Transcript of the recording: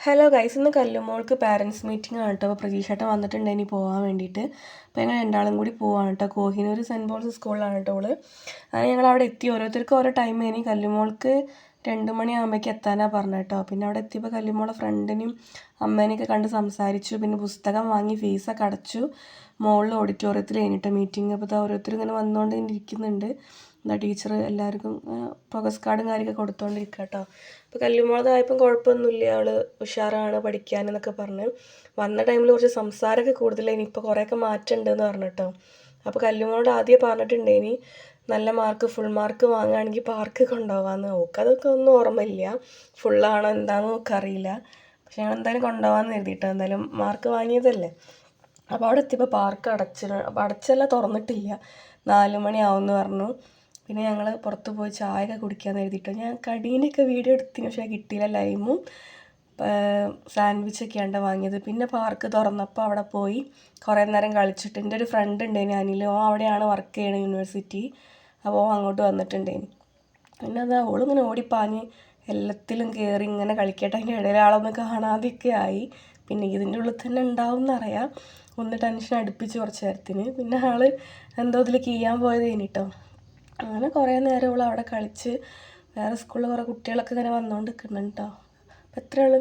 Hello guys, ഇന്ന് കല്ലുമോൾക്ക് parents meeting ആണ് കേട്ടോ. അപ്പോൾ പ്രതീക്ഷേട്ടൻ വന്നിട്ടുണ്ട് ഇനി പോകാൻ വേണ്ടിയിട്ട്. അപ്പോൾ ഞങ്ങൾ രണ്ടാളും കൂടി പോവാണ് കേട്ടോ. കോഹിനൂർ സെൻറ്റ് പോൾസ് സ്കൂളിലാണ് കേട്ടോ അവള്. അങ്ങനെ ഞങ്ങൾ അവിടെ എത്തി. ഓരോരുത്തർക്കും ഓരോ ടൈം ഇനി കല്ലുമോൾക്ക് 2 മണിയാകുമ്പോഴേക്ക് എത്താനാണ് പറഞ്ഞത് കേട്ടോ. പിന്നെ അവിടെ എത്തിയപ്പോൾ കല്ലുമോളെ ഫ്രണ്ടിനെയും അമ്മേനെയൊക്കെ കണ്ട് സംസാരിച്ചു. പിന്നെ പുസ്തകം വാങ്ങി ഫീസൊക്കെ അടച്ചു. മുകളിൽ ഓഡിറ്റോറിയത്തിൽ കഴിഞ്ഞിട്ട് മീറ്റിംഗ്. അപ്പോൾ ഓരോരുത്തർ ഇങ്ങനെ വന്നുകൊണ്ട് ഇരിക്കുന്നുണ്ട്. എന്താ ടീച്ചർ എല്ലാവർക്കും പ്രോഗ്രസ് കാർഡും കാര്യമൊക്കെ കൊടുത്തുകൊണ്ടിരിക്കുക കേട്ടോ. അപ്പോൾ കല്ലുമോളതായപ്പം കുഴപ്പമൊന്നുമില്ല, അവൾ ഉഷാറാണ് പഠിക്കാനെന്നൊക്കെ പറഞ്ഞ്. വന്ന ടൈമിൽ കുറച്ച് സംസാരമൊക്കെ കൂടുതലായി, ഇപ്പോൾ കുറേയൊക്കെ മാറ്റമുണ്ടെന്ന് പറഞ്ഞു കേട്ടോ. അപ്പോൾ കല്ലുമോളോട് ആദ്യം പറഞ്ഞിട്ടുണ്ട് ഇനി നല്ല മാർക്ക് ഫുൾ മാർക്ക് വാങ്ങുകയാണെങ്കിൽ പാർക്ക് കൊണ്ടുപോകാമെന്ന്. അതൊക്കെ ഒന്നും ഓർമ്മയില്ല, ഫുള്ളാണോ എന്താണെന്ന് ഒക്കെ അറിയില്ല. പക്ഷെ ഞങ്ങൾ എന്തായാലും കൊണ്ടുപോകാമെന്ന് എഴുതിയിട്ടോ, എന്തായാലും മാർക്ക് വാങ്ങിയതല്ലേ. അപ്പോൾ അവിടെ എത്തിയപ്പോൾ പാർക്ക് അടച്ചല്ല, തുറന്നിട്ടില്ല. 4 മണിയാവുമെന്ന് പറഞ്ഞു. പിന്നെ ഞങ്ങൾ പുറത്ത് പോയി ചായയൊക്കെ കുടിക്കാമെന്ന് എഴുതിയിട്ടോ. ഞാൻ കടീൻ്റെയൊക്കെ വീഡിയോ എടുത്തിന്, പക്ഷേ കിട്ടിയില്ല. ലൈമും സാൻഡ്വിച്ചൊക്കെയാണ് വാങ്ങിയത്. പിന്നെ പാർക്ക് തുറന്നപ്പോൾ അവിടെ പോയി കുറേ നേരം കളിച്ചിട്ട്. എൻ്റെ ഒരു ഫ്രണ്ട് ഉണ്ടായിന്, അനിൽ, അവിടെയാണ് വർക്ക് ചെയ്യണത്, യൂണിവേഴ്സിറ്റി. അപ്പോൾ അങ്ങോട്ട് വന്നിട്ടുണ്ടായിന്. പിന്നെ അതാ ഓളിങ്ങനെ ഓടിപ്പാഞ്ഞ് എല്ലാത്തിലും കയറി ഇങ്ങനെ കളിക്കട്ടെ. അതിൻ്റെ ഇടയിൽ ആളൊന്നും കാണാതെയൊക്കെ ആയി. പിന്നെ ഇതിൻ്റെ ഉള്ളിൽ തന്നെ ഉണ്ടാവും എന്നറിയാം. ഒന്ന് ടെൻഷൻ അടുപ്പിച്ച് കുറച്ച് നേരത്തിന്. പിന്നെ ആൾ എന്തോ ഇതിൽ കീയാൻ പോയത് കഴിഞ്ഞിട്ടോ. അങ്ങനെ കുറേ നേരം അവിടെ കളിച്ച്. വേറെ സ്കൂളിൽ കുറേ കുട്ടികളൊക്കെ ഇങ്ങനെ വന്നുകൊണ്ട് നിൽക്കുന്നുണ്ട് കേട്ടോ. അപ്പോൾ എത്രയുള്ള